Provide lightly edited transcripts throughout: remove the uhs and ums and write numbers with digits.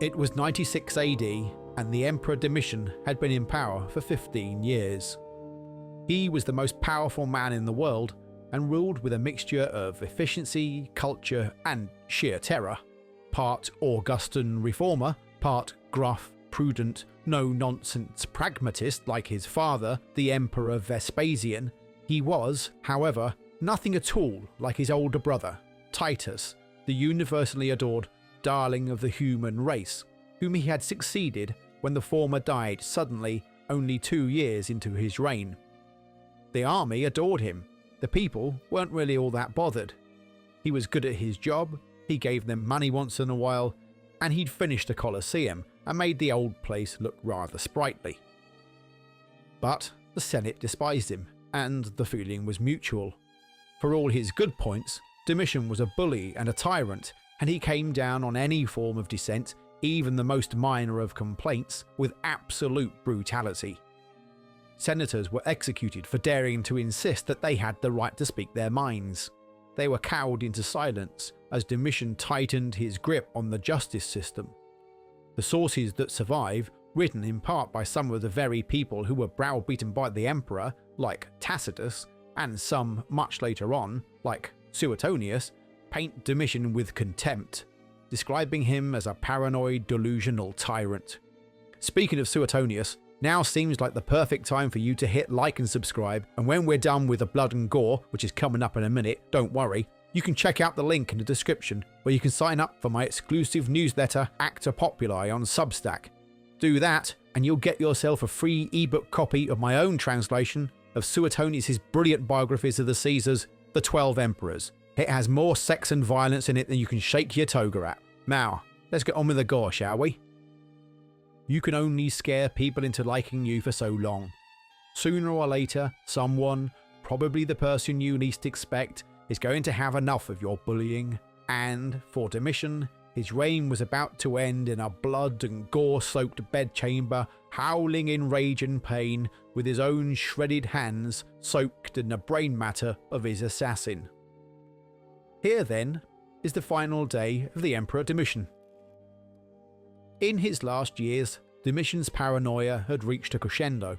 It was 96 AD, and the Emperor Domitian had been in power for 15 years. He was the most powerful man in the world and ruled with a mixture of efficiency, culture, and sheer terror. Part Augustan reformer, part gruff, prudent, no-nonsense pragmatist like his father, the Emperor Vespasian, he was, however, nothing at all like his older brother, Titus, the universally adored darling of the human race, whom he had succeeded when the former died suddenly only 2 years into his reign. The army adored him. The people weren't really all that bothered. He was good at his job, he gave them money once in a while, and he'd finished a Colosseum and made the old place look rather sprightly. But the Senate despised him, and the feeling was mutual. For all his good points, Domitian was a bully and a tyrant, and he came down on any form of dissent, even the most minor of complaints, with absolute brutality. Senators were executed for daring to insist that they had the right to speak their minds. They were cowed into silence as Domitian tightened his grip on the justice system. The sources that survive, written in part by some of the very people who were browbeaten by the emperor, like Tacitus, and some much later on, like Suetonius, paint Domitian with contempt, describing him as a paranoid, delusional tyrant. Speaking of Suetonius, now seems like the perfect time for you to hit like and subscribe, and when we're done with the blood and gore, which is coming up in a minute, don't worry, you can check out the link in the description where you can sign up for my exclusive newsletter Acta Populi on Substack. Do that and you'll get yourself a free ebook copy of my own translation of Suetonius' brilliant biographies of the Caesars, The 12 Emperors. It has more sex and violence in it than you can shake your toga at. Now, let's get on with the gore, shall we? You can only scare people into liking you for so long. Sooner or later, someone, probably the person you least expect, is going to have enough of your bullying, and, for Domitian, his reign was about to end in a blood and gore-soaked bedchamber, howling in rage and pain, with his own shredded hands soaked in the brain matter of his assassin. Here, then, is the final day of the Emperor Domitian. In his last years, Domitian's paranoia had reached a crescendo.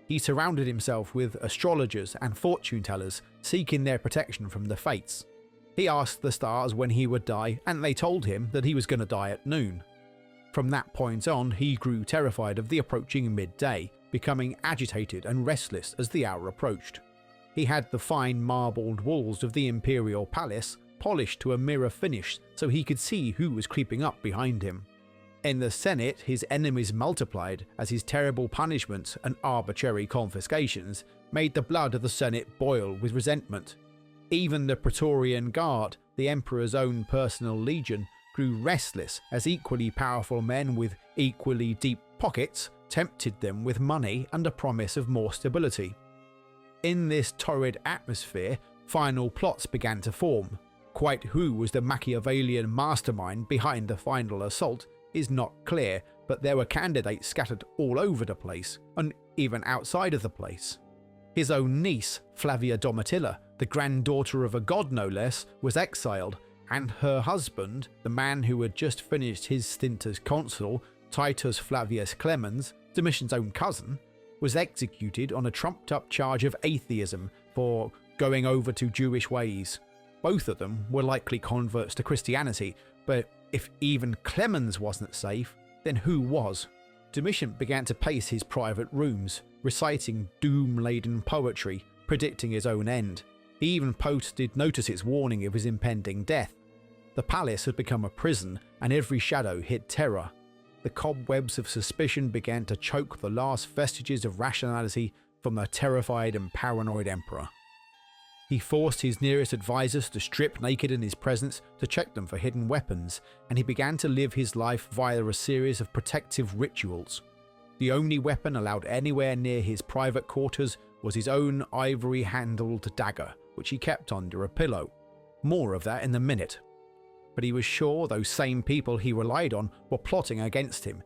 He surrounded himself with astrologers and fortune-tellers seeking their protection from the fates. He asked the stars when he would die, and they told him that he was going to die at noon. From that point on, he grew terrified of the approaching midday, becoming agitated and restless as the hour approached. He had the fine marbled walls of the imperial palace polished to a mirror finish so he could see who was creeping up behind him. In the Senate, his enemies multiplied as his terrible punishments and arbitrary confiscations made the blood of the Senate boil with resentment. Even the Praetorian Guard, the emperor's own personal legion, grew restless as equally powerful men with equally deep pockets tempted them with money and a promise of more stability. In this torrid atmosphere, final plots began to form. Quite who was the Machiavellian mastermind behind the final assault is not clear, but there were candidates scattered all over the place, and even outside of the place. His own niece, Flavia Domitilla, the granddaughter of a god no less, was exiled, and her husband, the man who had just finished his stint as consul, Titus Flavius Clemens, Domitian's own cousin, was executed on a trumped-up charge of atheism for going over to Jewish ways. Both of them were likely converts to Christianity, but if even Clemens wasn't safe, then who was? Domitian began to pace his private rooms, reciting doom-laden poetry, predicting his own end. He even posted notices warning of his impending death. The palace had become a prison, and every shadow hid terror. The cobwebs of suspicion began to choke the last vestiges of rationality from the terrified and paranoid emperor. He forced his nearest advisors to strip naked in his presence to check them for hidden weapons, and he began to live his life via a series of protective rituals. The only weapon allowed anywhere near his private quarters was his own ivory-handled dagger, which he kept under a pillow. More of that in a minute. But he was sure those same people he relied on were plotting against him,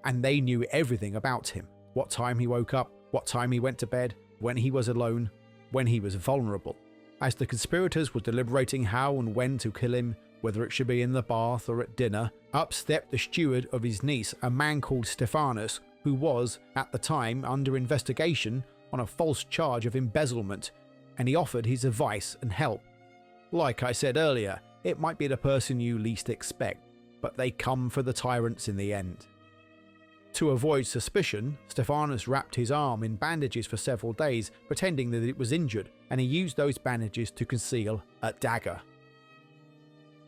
and they knew everything about him: what time he woke up, what time he went to bed, when he was alone, when he was vulnerable. As the conspirators were deliberating how and when to kill him, whether it should be in the bath or at dinner, up stepped the steward of his niece, a man called Stephanus, who was, at the time, under investigation on a false charge of embezzlement, and he offered his advice and help. Like I said earlier, it might be the person you least expect, but they come for the tyrants in the end. To avoid suspicion, Stephanus wrapped his arm in bandages for several days, pretending that it was injured, and he used those bandages to conceal a dagger.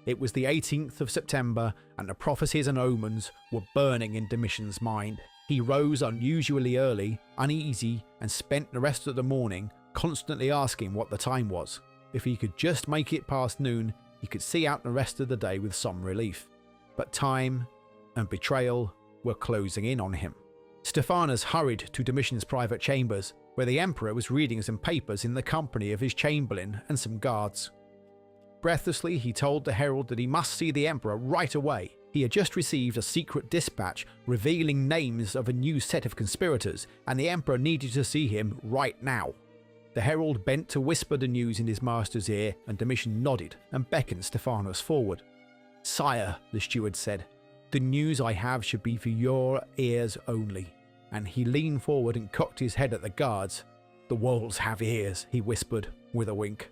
It was the 18th of September, and the prophecies and omens were burning in Domitian's mind. He rose unusually early, uneasy, and spent the rest of the morning constantly asking what the time was. If he could just make it past noon, he could see out the rest of the day with some relief. But time and betrayal were closing in on him. Stephanus hurried to Domitian's private chambers, where the emperor was reading some papers in the company of his chamberlain and some guards. Breathlessly, he told the herald that he must see the emperor right away. He had just received a secret dispatch revealing names of a new set of conspirators, and the emperor needed to see him right now. The herald bent to whisper the news in his master's ear, and Domitian nodded and beckoned Stephanus forward. "Sire," the steward said, "the news I have should be for your ears only." And he leaned forward and cocked his head at the guards. "The walls have ears," he whispered, with a wink.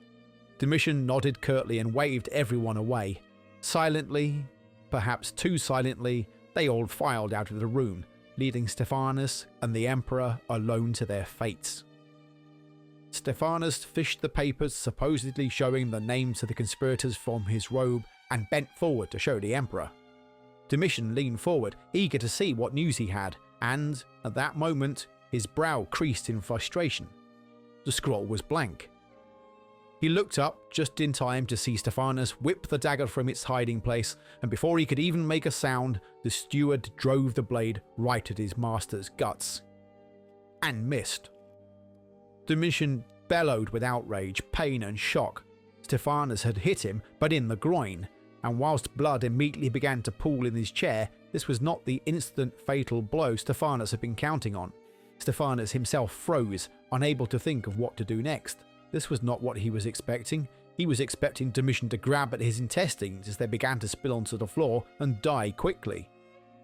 Domitian nodded curtly and waved everyone away. Silently, perhaps too silently, they all filed out of the room, leaving Stephanus and the emperor alone to their fates. Stephanus fished the papers supposedly showing the names of the conspirators from his robe and bent forward to show the emperor. Domitian leaned forward, eager to see what news he had, and, at that moment, his brow creased in frustration. The scroll was blank. He looked up just in time to see Stephanus whip the dagger from its hiding place, and before he could even make a sound, the steward drove the blade right at his master's guts. And missed. Domitian bellowed with outrage, pain and shock. Stephanus had hit him, but in the groin, and whilst blood immediately began to pool in his chair, this was not the instant fatal blow Stephanus had been counting on. Stephanus himself froze, unable to think of what to do next. This was not what he was expecting. He was expecting Domitian to grab at his intestines as they began to spill onto the floor and die quickly.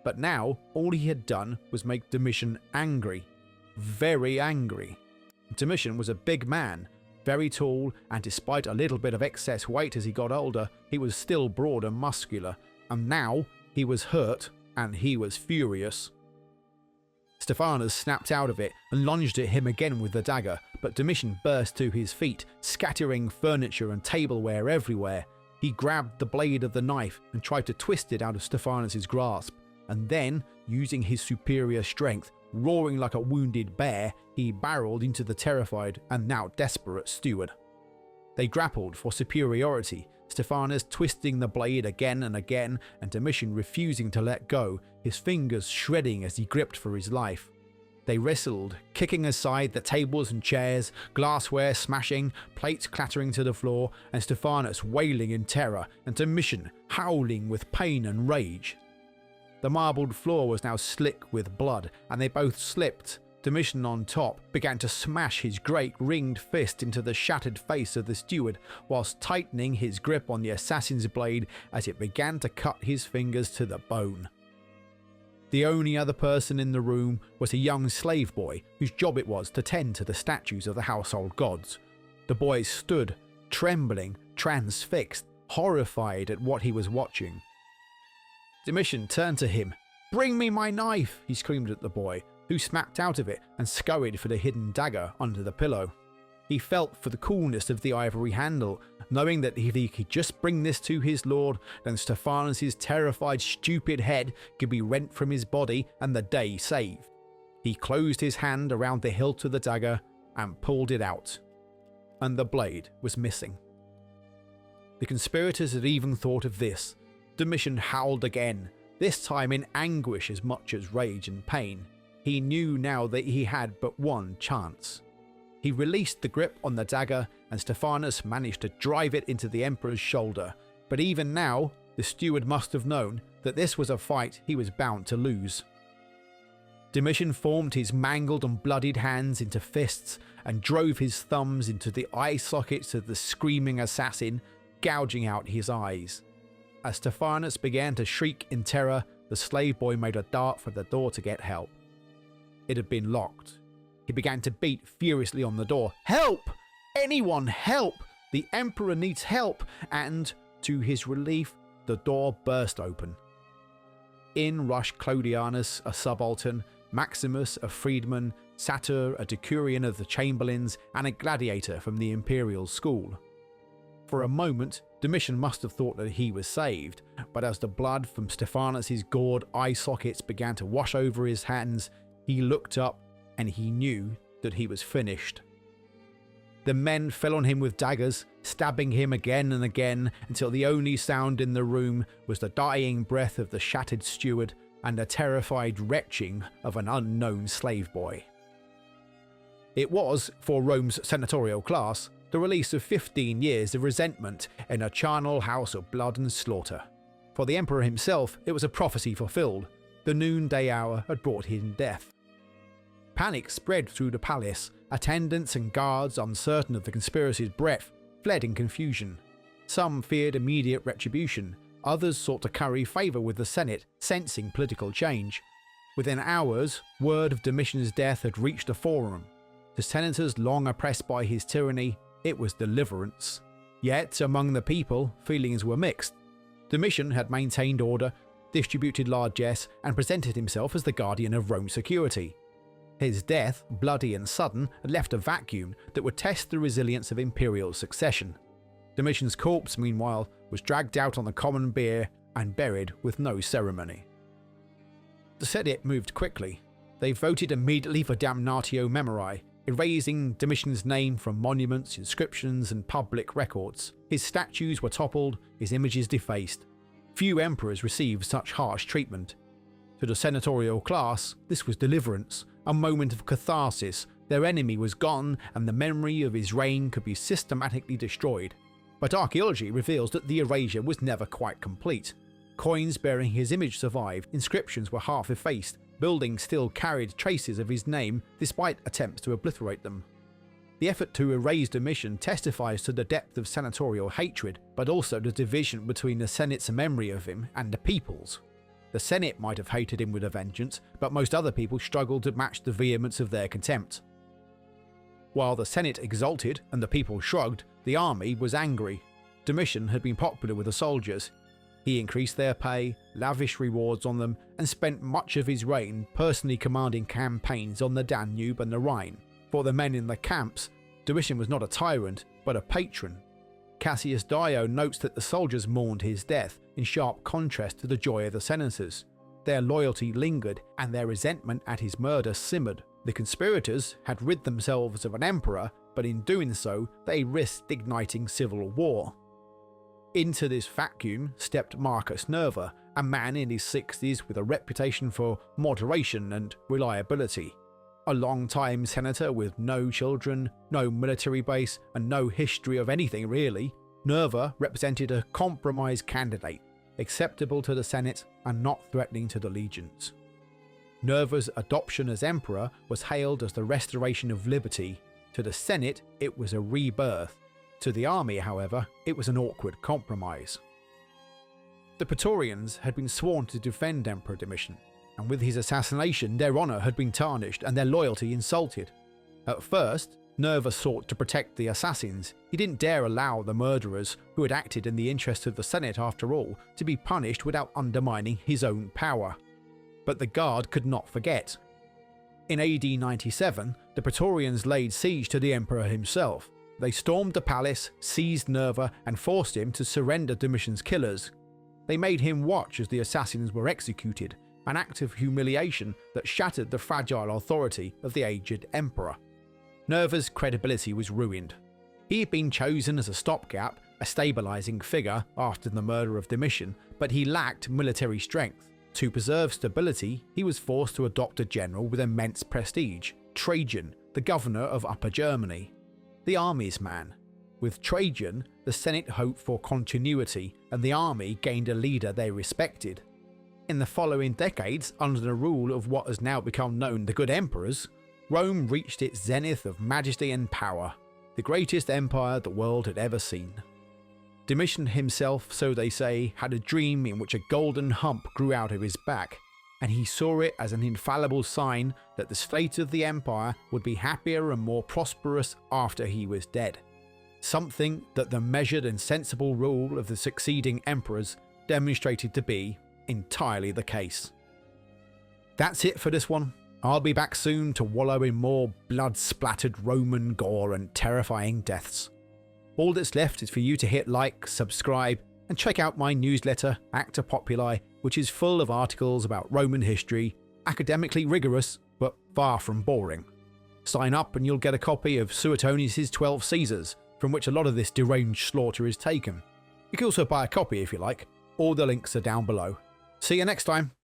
But now, all he had done was make Domitian angry. Very angry. Domitian was a big man, very tall, and despite a little bit of excess weight as he got older, he was still broad and muscular, and now he was hurt and he was furious. Stephanus snapped out of it and lunged at him again with the dagger, but Domitian burst to his feet, scattering furniture and tableware everywhere. He grabbed the blade of the knife and tried to twist it out of Stephanus's grasp, and then, using his superior strength, roaring like a wounded bear, he barreled into the terrified and now desperate steward. They grappled for superiority, Stephanus twisting the blade again and again, and Domitian refusing to let go, his fingers shredding as he gripped for his life. They wrestled, kicking aside the tables and chairs, glassware smashing, plates clattering to the floor, and Stephanus wailing in terror, and Domitian howling with pain and rage. The marbled floor was now slick with blood, and they both slipped. Domitian on top began to smash his great ringed fist into the shattered face of the steward, whilst tightening his grip on the assassin's blade as it began to cut his fingers to the bone. The only other person in the room was a young slave boy whose job it was to tend to the statues of the household gods. The boy stood, trembling, transfixed, horrified at what he was watching. Domitian turned to him. "Bring me my knife," he screamed at the boy, who snapped out of it and scurried for the hidden dagger under the pillow. He felt for the coolness of the ivory handle, knowing that if he could just bring this to his lord, then Stephanus' terrified, stupid head could be rent from his body and the day saved. He closed his hand around the hilt of the dagger and pulled it out. And the blade was missing. The conspirators had even thought of this. Domitian howled again, this time in anguish as much as rage and pain. He knew now that he had but one chance. He released the grip on the dagger, and Stephanus managed to drive it into the emperor's shoulder, but even now, the steward must have known that this was a fight he was bound to lose. Domitian formed his mangled and bloodied hands into fists and drove his thumbs into the eye sockets of the screaming assassin, gouging out his eyes. As Stephanus began to shriek in terror, the slave boy made a dart for the door to get help. It had been locked. He began to beat furiously on the door. "Help! Anyone help! The Emperor needs help!" And, to his relief, the door burst open. In rushed Clodianus, a subaltern, Maximus, a freedman, Satur, a decurion of the Chamberlains, and a gladiator from the imperial school. For a moment, Domitian must have thought that he was saved, but as the blood from Stephanus's gored eye sockets began to wash over his hands, he looked up and he knew that he was finished. The men fell on him with daggers, stabbing him again and again until the only sound in the room was the dying breath of the shattered steward and the terrified retching of an unknown slave boy. It was, for Rome's senatorial class, the release of 15 years of resentment in a charnel house of blood and slaughter. For the emperor himself, it was a prophecy fulfilled. The noonday hour had brought him death. Panic spread through the palace. Attendants and guards, uncertain of the conspiracy's breadth, fled in confusion. Some feared immediate retribution. Others sought to curry favour with the Senate, sensing political change. Within hours, word of Domitian's death had reached the forum. To senators long oppressed by his tyranny, it was deliverance. Yet, among the people, feelings were mixed. Domitian had maintained order, distributed largesse, and presented himself as the guardian of Rome's security. His death, bloody and sudden, had left a vacuum that would test the resilience of imperial succession. Domitian's corpse, meanwhile, was dragged out on the common bier and buried with no ceremony. The Senate moved quickly. They voted immediately for damnatio memoriae, erasing Domitian's name from monuments, inscriptions, and public records. His statues were toppled, his images defaced. Few emperors received such harsh treatment. To the senatorial class, this was deliverance, a moment of catharsis. Their enemy was gone, and the memory of his reign could be systematically destroyed. But archaeology reveals that the erasure was never quite complete. Coins bearing his image survived, inscriptions were half effaced, buildings still carried traces of his name despite attempts to obliterate them. The effort to erase Domitian testifies to the depth of senatorial hatred, but also the division between the Senate's memory of him and the people's. The Senate might have hated him with a vengeance, but most other people struggled to match the vehemence of their contempt. While the Senate exulted and the people shrugged, the army was angry. Domitian had been popular with the soldiers. He increased their pay, lavished rewards on them, and spent much of his reign personally commanding campaigns on the Danube and the Rhine. For the men in the camps, Domitian was not a tyrant, but a patron. Cassius Dio notes that the soldiers mourned his death, in sharp contrast to the joy of the senators. Their loyalty lingered, and their resentment at his murder simmered. The conspirators had rid themselves of an emperor, but in doing so, they risked igniting civil war. Into this vacuum stepped Marcus Nerva, a man in his 60s with a reputation for moderation and reliability. A long-time senator with no children, no military base, and no history of anything really, Nerva represented a compromise candidate, acceptable to the Senate and not threatening to the legions. Nerva's adoption as emperor was hailed as the restoration of liberty. To the Senate, it was a rebirth. To the army, however, it was an awkward compromise. The Praetorians had been sworn to defend Emperor Domitian, and with his assassination their honour had been tarnished and their loyalty insulted. At first, Nerva sought to protect the assassins. He didn't dare allow the murderers, who had acted in the interest of the Senate after all, to be punished without undermining his own power. But the guard could not forget. In AD 97, the Praetorians laid siege to the emperor himself. They stormed the palace, seized Nerva, and forced him to surrender Domitian's killers. They made him watch as the assassins were executed, an act of humiliation that shattered the fragile authority of the aged emperor. Nerva's credibility was ruined. He had been chosen as a stopgap, a stabilising figure after the murder of Domitian, but he lacked military strength. To preserve stability, he was forced to adopt a general with immense prestige, Trajan, the governor of Upper Germany. The army's man. With Trajan, the Senate hoped for continuity, and the army gained a leader they respected. In the following decades, under the rule of what has now become known the Good Emperors, Rome reached its zenith of majesty and power, the greatest empire the world had ever seen. Domitian himself, so they say, had a dream in which a golden hump grew out of his back, and he saw it as an infallible sign that the fate of the empire would be happier and more prosperous after he was dead. Something that the measured and sensible rule of the succeeding emperors demonstrated to be entirely the case. That's it for this one. I'll be back soon to wallow in more blood-splattered Roman gore and terrifying deaths. All that's left is for you to hit like, subscribe, and check out my newsletter, Acta Populi, which is full of articles about Roman history, academically rigorous, but far from boring. Sign up and you'll get a copy of Suetonius' 12 Caesars, from which a lot of this deranged slaughter is taken. You can also buy a copy if you like. All the links are down below. See you next time.